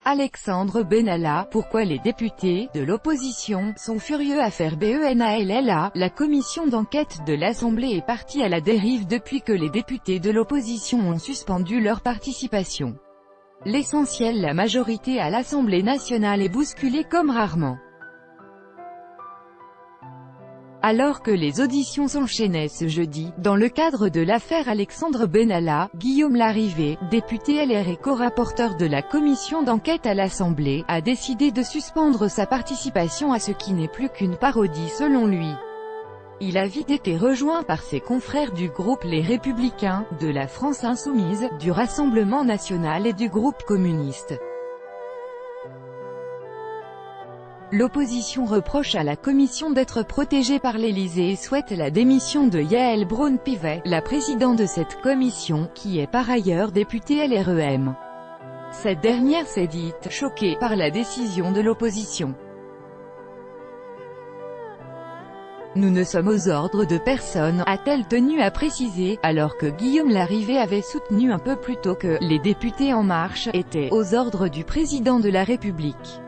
Alexandre Benalla, pourquoi les députés de l'opposition sont furieux à faire BENALLA. La commission d'enquête de l'Assemblée est partie à la dérive depuis que les députés de l'opposition ont suspendu leur participation. L'essentiel, la majorité à l'Assemblée nationale est bousculée comme rarement. Alors que les auditions s'enchaînaient ce jeudi, dans le cadre de l'affaire Alexandre Benalla, Guillaume Larrivé, député LR et co-rapporteur de la commission d'enquête à l'Assemblée, a décidé de suspendre sa participation à ce qui n'est plus qu'une parodie selon lui. Il a vite été rejoint par ses confrères du groupe Les Républicains, de la France Insoumise, du Rassemblement National et du groupe communiste. L'opposition reproche à la commission d'être protégée par l'Élysée et souhaite la démission de Yaël Braun-Pivet, la présidente de cette commission, qui est par ailleurs députée LREM. Cette dernière s'est dite choquée par la décision de l'opposition. Nous ne sommes aux ordres de personne, a-t-elle tenu à préciser, alors que Guillaume Larrivé avait soutenu un peu plus tôt que les députés En Marche étaient aux ordres du président de la République.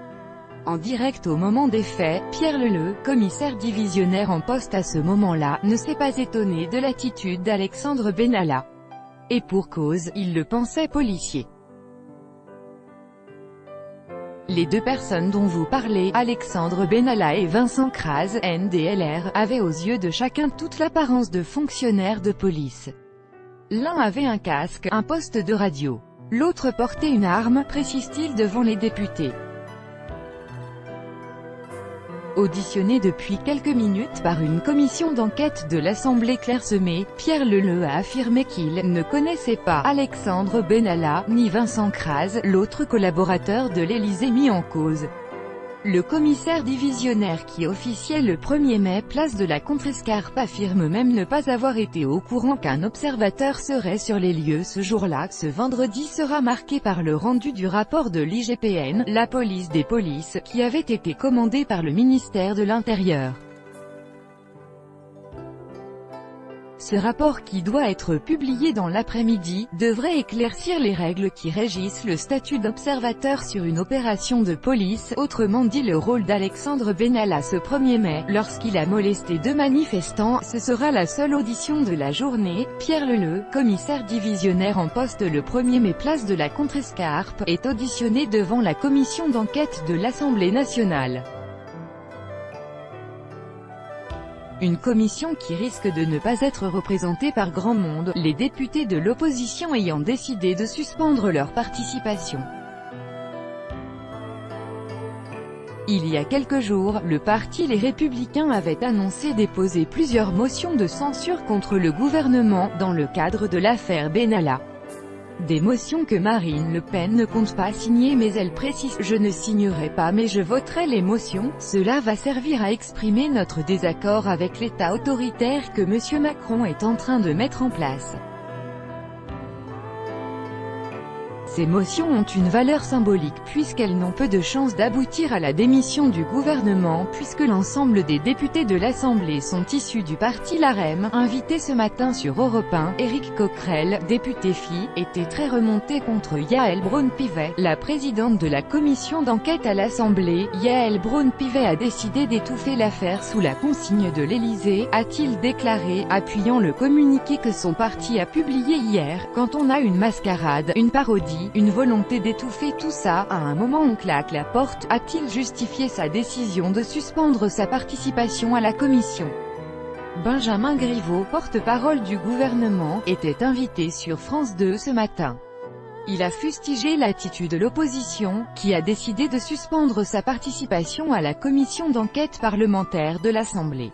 En direct au moment des faits, Pierre Leleux, commissaire divisionnaire en poste à ce moment-là, ne s'est pas étonné de l'attitude d'Alexandre Benalla. Et pour cause, il le pensait policier. Les deux personnes dont vous parlez, Alexandre Benalla et Vincent Crase, NDLR, avaient aux yeux de chacun toute l'apparence de fonctionnaires de police. L'un avait un casque, un poste de radio. L'autre portait une arme, précise-t-il devant les députés. Auditionné depuis quelques minutes par une commission d'enquête de l'Assemblée clairsemée, Pierre Leleux a affirmé qu'il ne connaissait pas Alexandre Benalla, ni Vincent Crase, l'autre collaborateur de l'Élysée mis en cause. Le commissaire divisionnaire qui officiait le 1er mai place de la Contrescarpe affirme même ne pas avoir été au courant qu'un observateur serait sur les lieux ce jour-là. Ce vendredi sera marqué par le rendu du rapport de l'IGPN, la police des polices, qui avait été commandé par le ministère de l'Intérieur. Ce rapport, qui doit être publié dans l'après-midi, devrait éclaircir les règles qui régissent le statut d'observateur sur une opération de police, autrement dit le rôle d'Alexandre Benalla ce 1er mai, lorsqu'il a molesté deux manifestants. Ce sera la seule audition de la journée. Pierre Leleux, commissaire divisionnaire en poste le 1er mai place de la Contrescarpe, est auditionné devant la commission d'enquête de l'Assemblée nationale. Une commission qui risque de ne pas être représentée par grand monde, les députés de l'opposition ayant décidé de suspendre leur participation. Il y a quelques jours, le parti Les Républicains avait annoncé déposer plusieurs motions de censure contre le gouvernement, dans le cadre de l'affaire Benalla. Des motions que Marine Le Pen ne compte pas signer, mais elle précise « Je ne signerai pas mais je voterai les motions ». Cela va servir à exprimer notre désaccord avec l'État autoritaire que M. Macron est en train de mettre en place. Ces motions ont une valeur symbolique puisqu'elles n'ont peu de chances d'aboutir à la démission du gouvernement puisque l'ensemble des députés de l'Assemblée sont issus du parti LREM. Invité ce matin sur Europe 1, Éric Coquerel, député FI, était très remonté contre Yaël Braun-Pivet, la présidente de la commission d'enquête à l'Assemblée. Yaël Braun-Pivet a décidé d'étouffer l'affaire sous la consigne de l'Élysée, a-t-il déclaré, appuyant le communiqué que son parti a publié hier. Quand on a une mascarade, une parodie, une volonté d'étouffer tout ça, à un moment on claque la porte, a-t-il justifié sa décision de suspendre sa participation à la commission. Benjamin Griveaux, porte-parole du gouvernement, était invité sur France 2 ce matin. Il a fustigé l'attitude de l'opposition, qui a décidé de suspendre sa participation à la commission d'enquête parlementaire de l'Assemblée.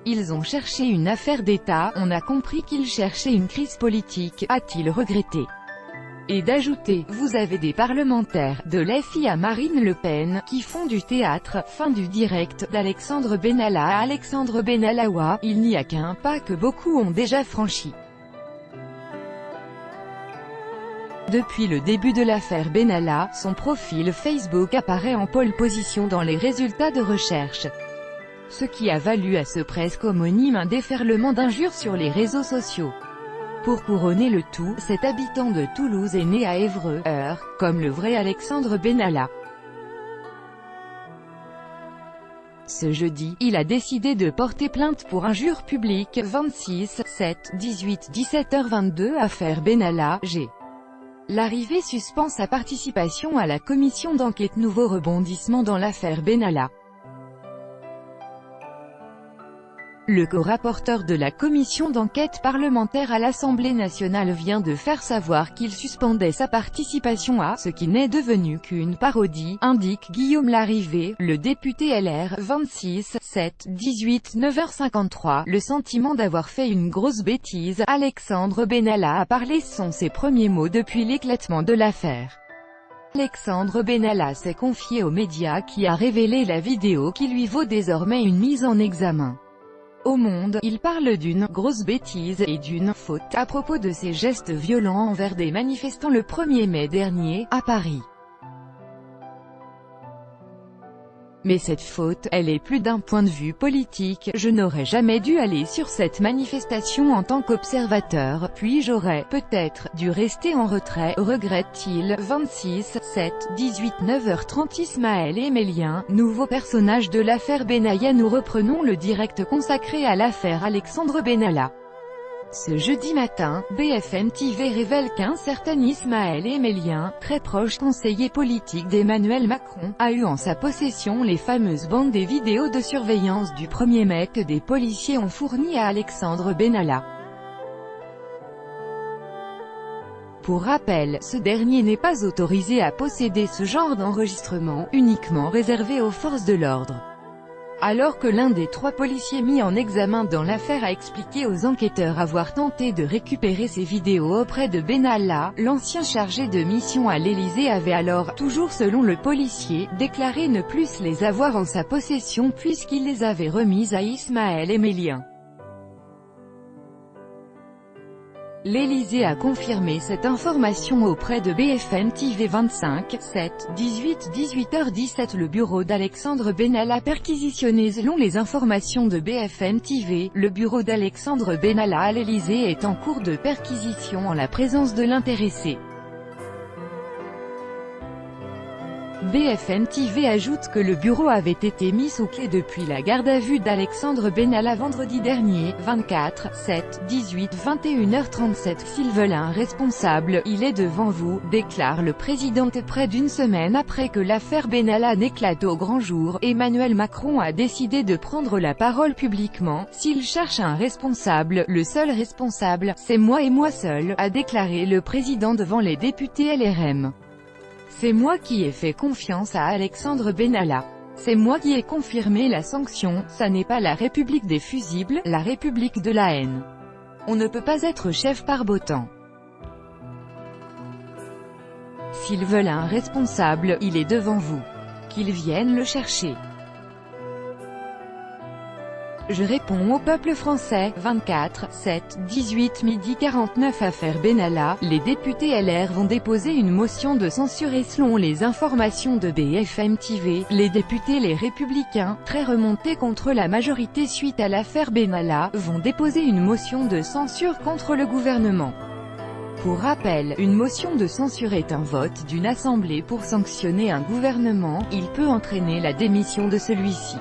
Ils ont cherché une affaire d'État, on a compris qu'ils cherchaient une crise politique, a-t-il regretté. Et d'ajouter, vous avez des parlementaires, de l'FI à Marine Le Pen, qui font du théâtre. Fin du direct d'Alexandre Benalla à Alexandre Benalla. Il n'y a qu'un pas que beaucoup ont déjà franchi. Depuis le début de l'affaire Benalla, son profil Facebook apparaît en pole position dans les résultats de recherche. Ce qui a valu à ce presque homonyme un déferlement d'injures sur les réseaux sociaux. Pour couronner le tout, cet habitant de Toulouse est né à Évreux, Eure, comme le vrai Alexandre Benalla. Ce jeudi, il a décidé de porter plainte pour injure publique. 26, 7, 18, 17h22 Affaire Benalla, G. L'arrivée suspend sa participation à la commission d'enquête. Nouveau rebondissement dans l'affaire Benalla. Le co-rapporteur de la commission d'enquête parlementaire à l'Assemblée nationale vient de faire savoir qu'il suspendait sa participation à ce qui n'est devenu qu'une parodie, indique Guillaume Larrivé, le député LR. 26, 7, 18, 9h53. Le sentiment d'avoir fait une grosse bêtise. Alexandre Benalla a parlé, sont ses premiers mots depuis l'éclatement de l'affaire. Alexandre Benalla s'est confié aux médias qui a révélé la vidéo qui lui vaut désormais une mise en examen. Au Monde, il parle d'une « grosse bêtise » et d'une « faute » à propos de ses gestes violents envers des manifestants le 1er mai dernier, à Paris. Mais cette faute, elle est plus d'un point de vue politique. Je n'aurais jamais dû aller sur cette manifestation en tant qu'observateur, puis j'aurais, peut-être, dû rester en retrait, regrette-t-il. 26, 7, 18, 9h30 Ismaël Emélien, nouveau personnage de l'affaire Benalla. Nous reprenons le direct consacré à l'affaire Alexandre Benalla. Ce jeudi matin, BFM TV révèle qu'un certain Ismaël Emélien, très proche conseiller politique d'Emmanuel Macron, a eu en sa possession les fameuses bandes des vidéos de surveillance du 1er mai que des policiers ont fournies à Alexandre Benalla. Pour rappel, ce dernier n'est pas autorisé à posséder ce genre d'enregistrement, uniquement réservé aux forces de l'ordre. Alors que l'un des 3 policiers mis en examen dans l'affaire a expliqué aux enquêteurs avoir tenté de récupérer ces vidéos auprès de Benalla, l'ancien chargé de mission à l'Élysée avait alors, toujours selon le policier, déclaré ne plus les avoir en sa possession puisqu'il les avait remises à Ismaël Emélien. L'Élysée a confirmé cette information auprès de BFM TV. 25, 7, 18, 18h17 Le bureau d'Alexandre Benalla perquisitionné. Selon les informations de BFM TV, le bureau d'Alexandre Benalla à l'Élysée est en cours de perquisition en la présence de l'intéressé. BFM TV ajoute que le bureau avait été mis sous clé depuis la garde à vue d'Alexandre Benalla vendredi dernier. 24, 7, 18, 21h37 S'ils veulent un responsable, il est devant vous, déclare le président. Près d'une semaine après que l'affaire Benalla n'éclate au grand jour, Emmanuel Macron a décidé de prendre la parole publiquement. S'il cherche un responsable, le seul responsable, c'est moi et moi seul, a déclaré le président devant les députés LRM. C'est moi qui ai fait confiance à Alexandre Benalla. C'est moi qui ai confirmé la sanction. Ça n'est pas la République des fusibles, la République de la haine. On ne peut pas être chef par beau temps. S'ils veulent un responsable, il est devant vous. Qu'ils viennent le chercher. Je réponds au peuple français. 24, 7, 18 midi 49 Affaire Benalla, les députés LR vont déposer une motion de censure et selon les informations de BFM TV, les députés Les Républicains, très remontés contre la majorité suite à l'affaire Benalla, vont déposer une motion de censure contre le gouvernement. Pour rappel, une motion de censure est un vote d'une assemblée pour sanctionner un gouvernement. Il peut entraîner la démission de celui-ci.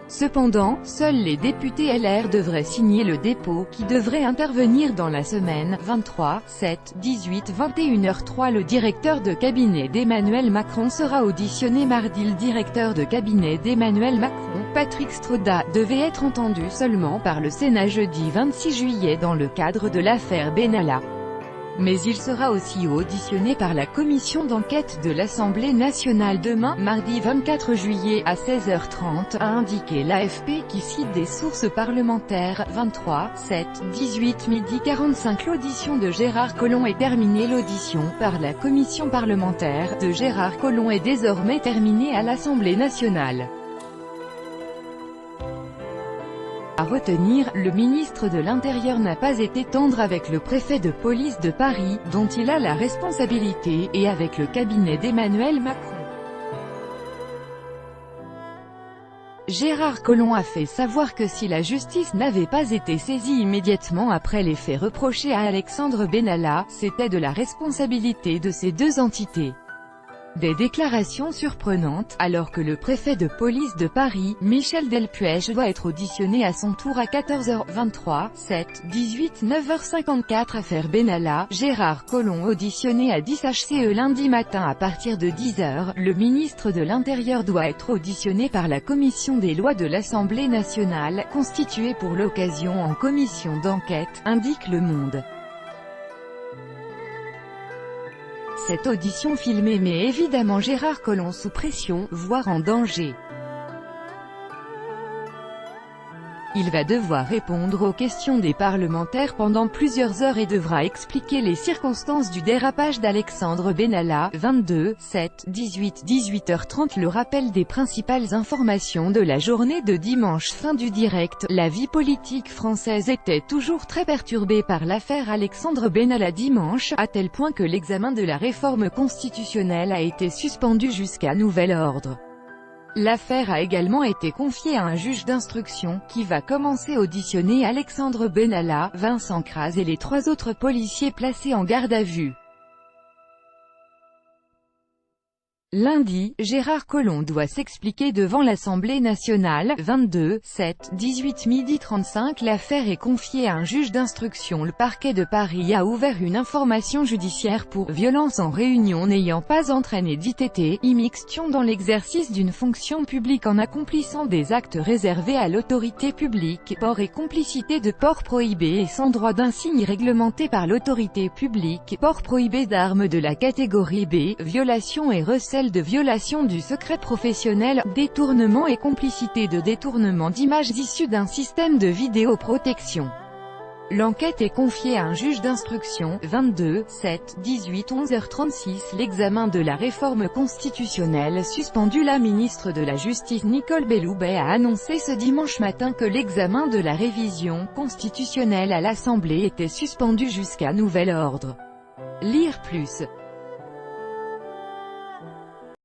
Cependant, seuls les députés LR devraient signer le dépôt, qui devrait intervenir dans la semaine. 23, 7, 18, 21h03 Le directeur de cabinet d'Emmanuel Macron sera auditionné mardi. Le directeur de cabinet d'Emmanuel Macron, Patrick Stroda, devait être entendu seulement par le Sénat jeudi 26 juillet dans le cadre de l'affaire Benalla. Mais il sera aussi auditionné par la commission d'enquête de l'Assemblée nationale demain, mardi 24 juillet, à 16h30, a indiqué l'AFP qui cite des sources parlementaires. 23, 7, 18 midi 45 L'audition de Gérard Collomb est terminée. L'audition par la commission parlementaire de Gérard Collomb est désormais terminée à l'Assemblée nationale. À retenir, le ministre de l'Intérieur n'a pas été tendre avec le préfet de police de Paris, dont il a la responsabilité, et avec le cabinet d'Emmanuel Macron. Gérard Collomb a fait savoir que si la justice n'avait pas été saisie immédiatement après les faits reprochés à Alexandre Benalla, c'était de la responsabilité de ces deux entités. Des déclarations surprenantes, alors que le préfet de police de Paris, Michel Delpuech, doit être auditionné à son tour à 14h23, 7, 18, 9h54. Affaire Benalla, Gérard Collomb auditionné à 10 HCE lundi matin à partir de 10h. Le ministre de l'Intérieur doit être auditionné par la commission des lois de l'Assemblée nationale, constituée pour l'occasion en commission d'enquête, indique Le Monde. Cette audition filmée met évidemment Gérard Collomb sous pression, voire en danger. Il va devoir répondre aux questions des parlementaires pendant plusieurs heures et devra expliquer les circonstances du dérapage d'Alexandre Benalla. 22, 7, 18, 18h30. Le rappel des principales informations de la journée de dimanche. Fin du direct. La vie politique française était toujours très perturbée par l'affaire Alexandre Benalla dimanche, à tel point que l'examen de la réforme constitutionnelle a été suspendu jusqu'à nouvel ordre. L'affaire a également été confiée à un juge d'instruction, qui va commencer à auditionner Alexandre Benalla, Vincent Kras et les 3 autres policiers placés en garde à vue. Lundi, Gérard Collomb doit s'expliquer devant l'Assemblée nationale. 22, 7, 18 12h 35. L'affaire est confiée à un juge d'instruction. Le parquet de Paris a ouvert une information judiciaire pour violence en réunion n'ayant pas entraîné d'ITT, immixtion dans l'exercice d'une fonction publique en accomplissant des actes réservés à l'autorité publique, port et complicité de port prohibé et sans droit d'insigne réglementé par l'autorité publique, port prohibé d'armes de la catégorie B, violation et recel de violation du secret professionnel, détournement et complicité de détournement d'images issues d'un système de vidéoprotection. L'enquête est confiée à un juge d'instruction. 22, 7, 18 11h36. L'examen de la réforme constitutionnelle suspendu. La ministre de la Justice Nicole Belloubet a annoncé ce dimanche matin que l'examen de la révision constitutionnelle à l'Assemblée était suspendu jusqu'à nouvel ordre. Lire plus.